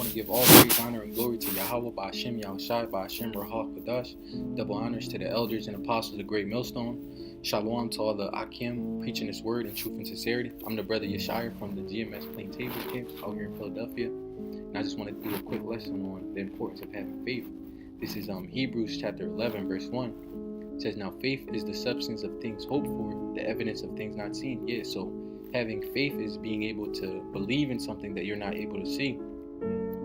to give all praise, honor, and glory to Yahweh, Ba'ashem, Yahushai, Ba'ashem, Rahal, Kadash. Double honors to the elders and apostles of the Great Millstone. Shalom to all the Akim preaching this word in truth and sincerity. I'm the brother Yeshaya from the GMS Plain Table Camp out here in Philadelphia. And I just want to do a quick lesson on the importance of having faith. This is Hebrews chapter 11, verse 1. It says, now faith is the substance of things hoped for, the evidence of things not seen. Yeah, so having faith is being able to believe in something that you're not able to see.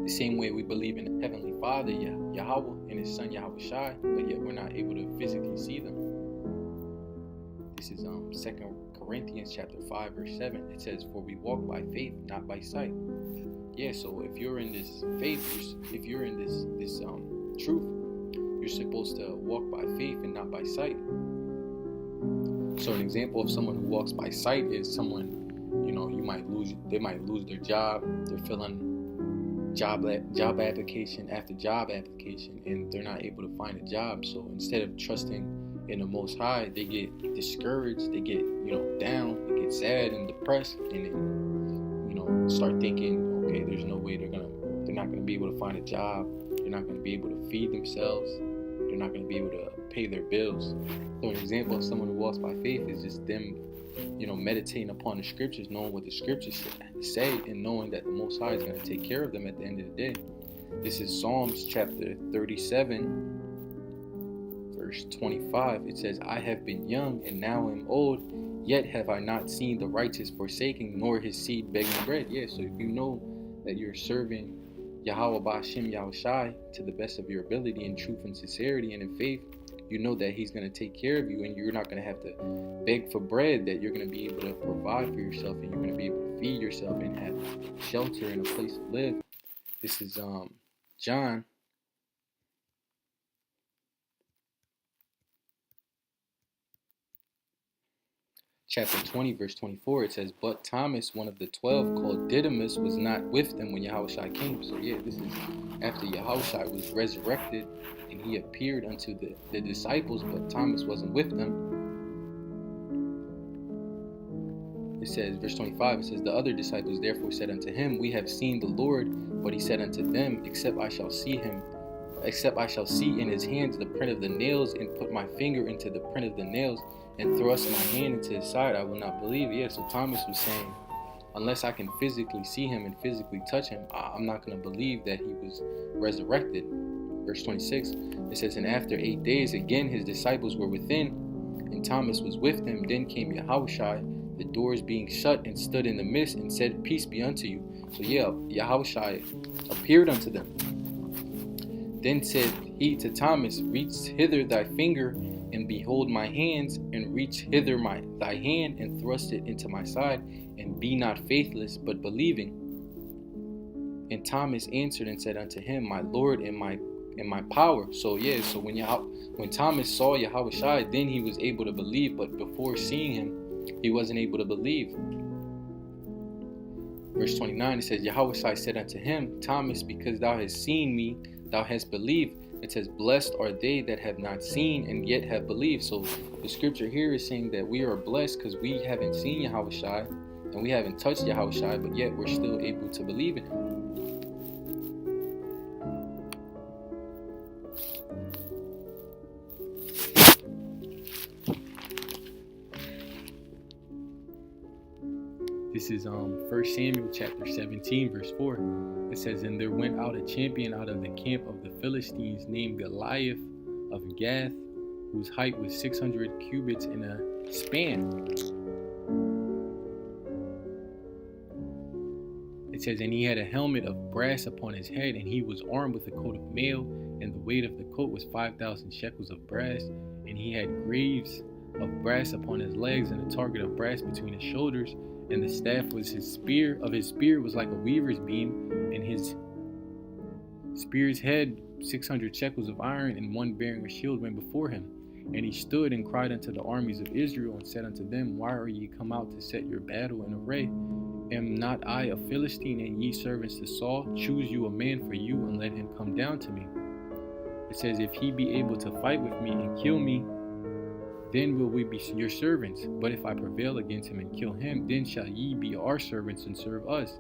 The same way we believe in the Heavenly Father, Yahweh, and His Son Yahushai, but yet we're not able to physically see them. This is 2 Corinthians chapter 5, verse 7. It says, for we walk by faith, not by sight. Yeah, so if you're in this faith, if you're in this truth, you're supposed to walk by faith and not by sight. So an example of someone who walks by sight is someone, they might lose their job. They're filling job application after job application, and they're not able to find a job. So instead of trusting in the Most High, they get discouraged. They get down. They get sad and depressed, and then start thinking, okay, there's no way they're not gonna be able to find a job. They're not gonna be able to feed themselves. They're not gonna be able to pay their bills. So an example of someone who walks by faith is just them, meditating upon the scriptures, knowing what the scriptures say, and knowing that the Most High is going to take care of them at the end of the day. This is Psalms chapter 37, verse 25. It says, I have been young and now am old, yet have I not seen the righteous forsaken, nor his seed begging bread. Yeah, so if you know that you're serving Yahweh Ba'ashem Yahushai to the best of your ability in truth and sincerity and in faith, you know that He's going to take care of you, and you're not going to have to beg for bread, that you're going to be able to provide for yourself, and you're going to be able to feed yourself and have shelter and a place to live. This is John chapter 20, verse 24. It says, but Thomas, one of the 12, called Didymus, was not with them when Yahushua came. So yeah, this is after Yahushua was resurrected, and He appeared unto the disciples, but Thomas wasn't with them. It says, verse 25, it says, the other disciples therefore said unto Him, we have seen the Lord. But He said unto them, except I shall see in His hands the print of the nails, and put my finger into the print of the nails, and thrust my hand into His side, I will not believe. Yeah, so Thomas was saying, unless I can physically see Him and physically touch Him, I'm not going to believe that He was resurrected. Verse 26, it says, and after 8 days again His disciples were within, and Thomas was with them. Then came Yahushua, the doors being shut, and stood in the midst, and said, peace be unto you. So yeah, Yahushua appeared unto them. Then said He to Thomas, reach hither thy finger, and behold my hands, and reach hither thy hand, and thrust it into my side, and be not faithless, but believing. And Thomas answered and said unto Him, my Lord and my power. So yeah, so when Thomas saw Yahushua, then he was able to believe, but before seeing Him, he wasn't able to believe. Verse 29, it says, Yahushua said unto him, Thomas, because thou hast seen me, thou hast believed. It says, blessed are they that have not seen and yet have believed. So the scripture here is saying that we are blessed because we haven't seen Yahushua and we haven't touched Yahushua, but yet we're still able to believe in Him. This is 1 Samuel chapter 17, verse 4. It says, and there went out a champion out of the camp of the Philistines named Goliath of Gath, whose height was 600 cubits in a span. It says, and he had a helmet of brass upon his head, and he was armed with a coat of mail, and the weight of the coat was 5,000 shekels of brass, and he had greaves of brass upon his legs, and a target of brass between his shoulders. And the staff was his spear. Of his spear was like a weaver's beam, and his spear's head 600 shekels of iron, and one bearing a shield went before him. And he stood and cried unto the armies of Israel, and said unto them, why are ye come out to set your battle in array? Am not I a Philistine, and ye servants to Saul? Choose you a man for you, and let him come down to me. It says, if he be able to fight with me and kill me, then will we be your servants. But if I prevail against him and kill him, then shall ye be our servants and serve us.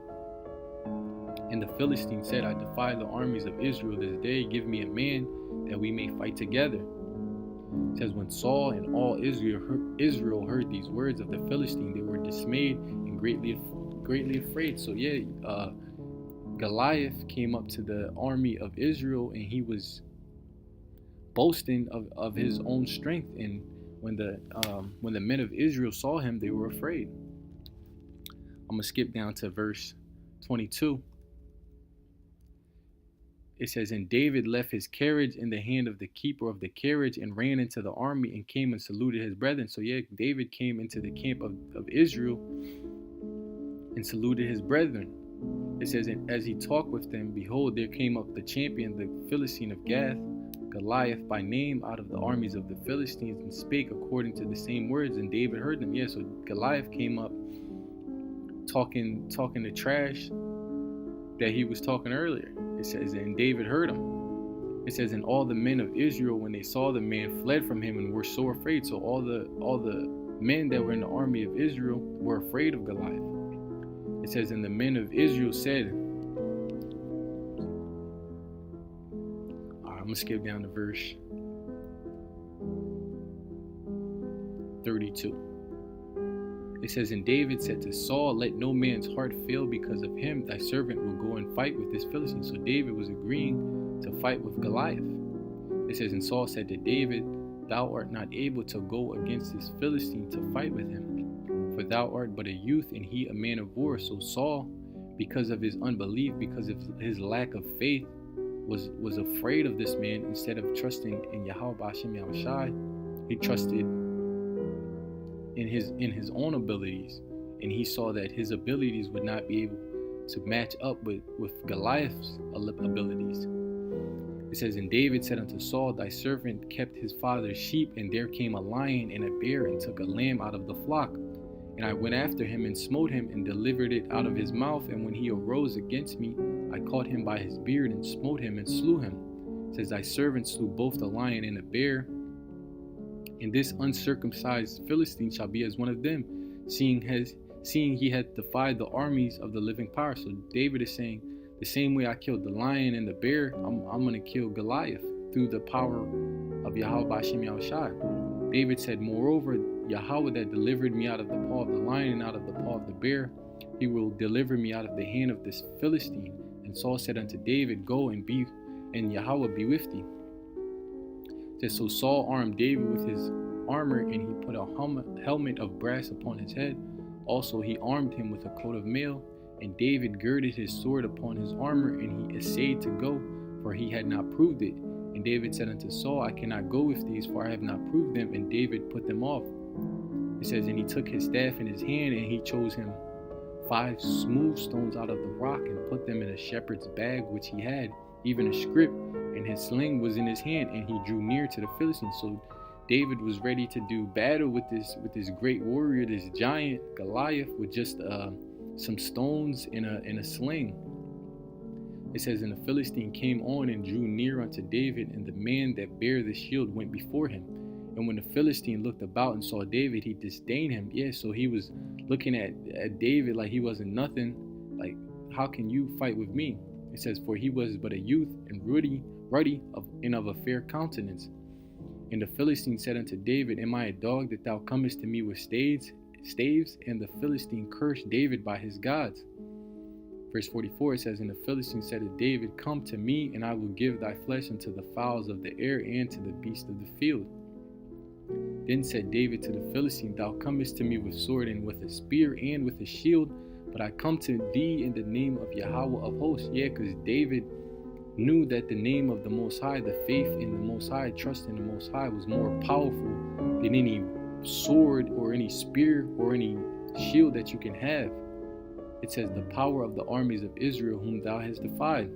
And the Philistine said, I defy the armies of Israel this day. Give me a man that we may fight together. It says, when Saul and all Israel heard these words of the Philistine, they were dismayed and greatly afraid. So Goliath came up to the army of Israel, and he was boasting of his own strength. And when the men of Israel saw him, they were afraid. I'm gonna skip down to verse 22. It says, and David left his carriage in the hand of the keeper of the carriage and ran into the army and came and saluted his brethren. So David came into the camp of Israel and saluted his brethren. It says, and as he talked with them, behold, there came up the champion, the Philistine of Gath, Goliath by name, out of the armies of the Philistines, and spake according to the same words, and David heard them. So Goliath came up talking the trash that he was talking earlier. It says, and David heard him. It says, and all the men of Israel, when they saw the man, fled from him and were so afraid. So all the men that were in the army of Israel were afraid of Goliath. It says, and the men of Israel said, I'm gonna skip down to verse 32. It says, and David said to Saul, let no man's heart fail because of him. Thy servant will go and fight with this Philistine. So David was agreeing to fight with Goliath. It says, and Saul said to David, thou art not able to go against this Philistine to fight with him, for thou art but a youth, and he a man of war. So Saul, because of his unbelief, because of his lack of faith, was afraid of this man. Instead of trusting in Yahweh B'Shem Yahushai, he trusted in his own abilities, and he saw that his abilities would not be able to match up with Goliath's abilities. It says, and David said unto Saul, thy servant kept his father's sheep, and there came a lion and a bear and took a lamb out of the flock. And I went after him and smote him and delivered it out of his mouth. And when he arose against me, I caught him by his beard and smote him and slew him. It says, thy servant slew both the lion and the bear. And this uncircumcised Philistine shall be as one of them, seeing he had defied the armies of the living power. So David is saying, the same way I killed the lion and the bear, I'm going to kill Goliath through the power of Yahweh B'Shem Yahushai. David said, moreover, Yahweh that delivered me out of the paw of the lion and out of the paw of the bear, he will deliver me out of the hand of this Philistine. And Saul said unto David, go and Yahweh be with thee. It says, so Saul armed David with his armor, and he put a helmet of brass upon his head. Also he armed him with a coat of mail. And David girded his sword upon his armor, and he essayed to go, for he had not proved it. And David said unto Saul, I cannot go with these, for I have not proved them. And David put them off. It says, and he took his staff in his hand, and he chose him 5 smooth stones out of the rock, and put them in a shepherd's bag which he had, even a scrip, and his sling was in his hand, and he drew near to the Philistines. So David was ready to do battle with this great warrior, this giant Goliath, with just some stones in a sling. It says, and the Philistine came on and drew near unto David, and the man that bare the shield went before him. And when the Philistine looked about and saw David, he disdained him. So he was looking at David like he wasn't nothing. Like, how can you fight with me? It says, for he was but a youth and ruddy and of a fair countenance. And the Philistine said unto David, am I a dog that thou comest to me with staves? And the Philistine cursed David by his gods. Verse 44, it says, and the Philistine said to David, come to me, and I will give thy flesh unto the fowls of the air and to the beasts of the field. Then said David to the Philistine, thou comest to me with sword and with a spear and with a shield, but I come to thee in the name of Yahweh of hosts. Because David knew that the name of the Most High, the faith in the Most High, trust in the Most High, was more powerful than any sword or any spear or any shield that you can have. It says, the power of the armies of Israel whom thou hast defied.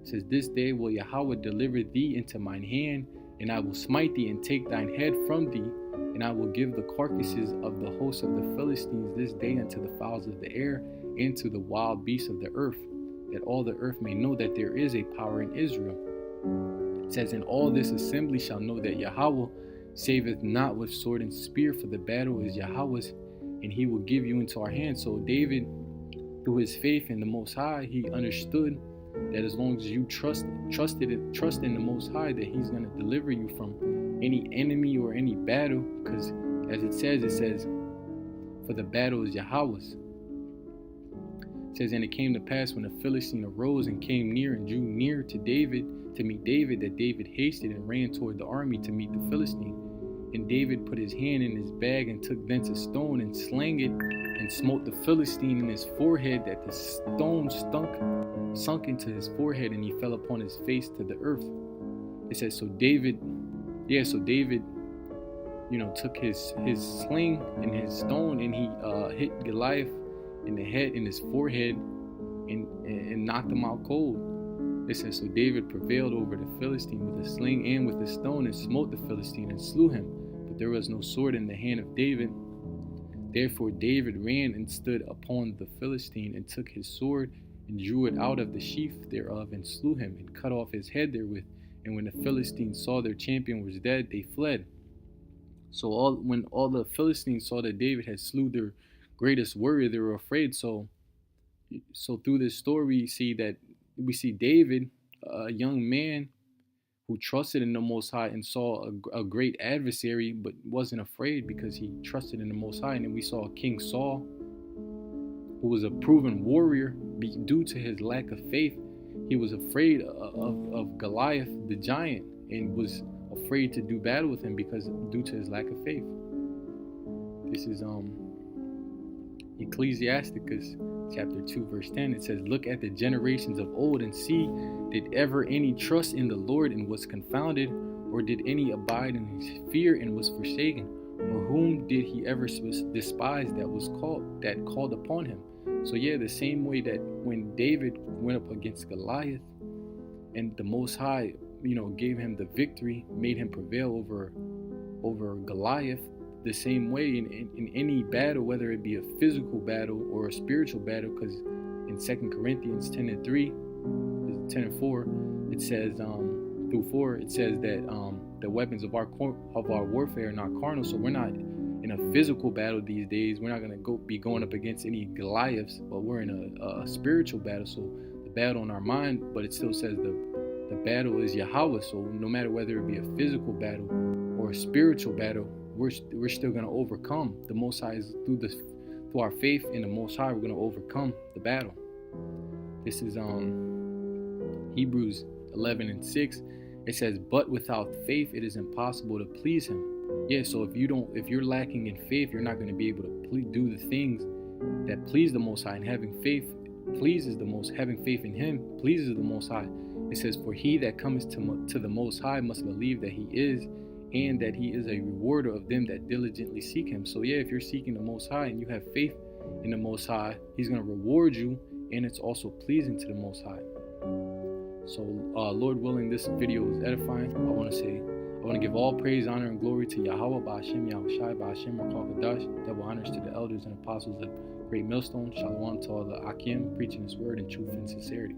It says, this day will Yahweh deliver thee into mine hand, and I will smite thee and take thine head from thee, and I will give the carcasses of the hosts of the Philistines this day unto the fowls of the air and to the wild beasts of the earth, that all the earth may know that there is a power in Israel. It says, and all this assembly shall know that Yahweh saveth not with sword and spear, for the battle is Yahweh's, and he will give you into our hands. So David through his faith in the Most High, he understood that as long as you trust in the Most High, that he's going to deliver you from any enemy or any battle, because as it says, for the battle is Yahweh's. It says, and it came to pass when the Philistine arose and came near and drew near to David to meet David, that David hasted and ran toward the army to meet the Philistine. And David put his hand in his bag and took thence a stone and slang it and smote the Philistine in his forehead, that the stone sunk into his forehead, and he fell upon his face to the earth. It says, so David, took his sling and his stone, and he hit Goliath in the head, in his forehead, and knocked him out cold. It says, so David prevailed over the Philistine with a sling and with a stone, and smote the Philistine and slew him. But there was no sword in the hand of David. Therefore David ran and stood upon the Philistine, and took his sword, and drew it out of the sheath thereof, and slew him, and cut off his head therewith. And when the Philistines saw their champion was dead, they fled. So when all the Philistines saw that David had slew their greatest warrior, they were afraid. So through this story, we see David, a young man who trusted in the Most High and saw a great adversary, but wasn't afraid because he trusted in the Most High. And then we saw King Saul, who was a proven warrior, due to his lack of faith. He was afraid of Goliath, the giant, and was afraid to do battle with him due to his lack of faith. This is Ecclesiasticus chapter 2 verse 10. It says, look at the generations of old and see, did ever any trust in the Lord and was confounded, or did any abide in his fear and was forsaken? Or whom did he ever despise that called upon him? So the same way that when David went up against Goliath, and the Most High, gave him the victory, made him prevail over Goliath, the same way in any battle, whether it be a physical battle or a spiritual battle, because in 2 Corinthians 10 and 4, it says, through 4, it says that the weapons of our warfare are not carnal. So we're not in a physical battle these days. We're not going to be going up against any Goliaths, but we're in a spiritual battle. So the battle in our mind, but it still says the battle is Yahweh. So no matter whether it be a physical battle or a spiritual battle, we're still going to overcome. The Most High is through our faith in the Most High, we're going to overcome the battle. This is Hebrews 11 and 6. It says, but without faith it is impossible to please him. So if you're lacking in faith, you're not going to be able to do the things that please the Most High. And having faith having faith in him pleases the Most High. It says, for he that cometh to the Most High must believe that he is, and that he is a rewarder of them that diligently seek him. So if you're seeking the Most High and you have faith in the Most High, he's going to reward you, and it's also pleasing to the Most High. So Lord willing, this video is edifying. I want to give all praise, honor, and glory to Yahweh, Ba'ashem, Yahushai, Ba'ashem, Rakakadash, double honors to the elders and apostles of Great Millstone. Shalom to all the Akim, preaching his word in truth and sincerity.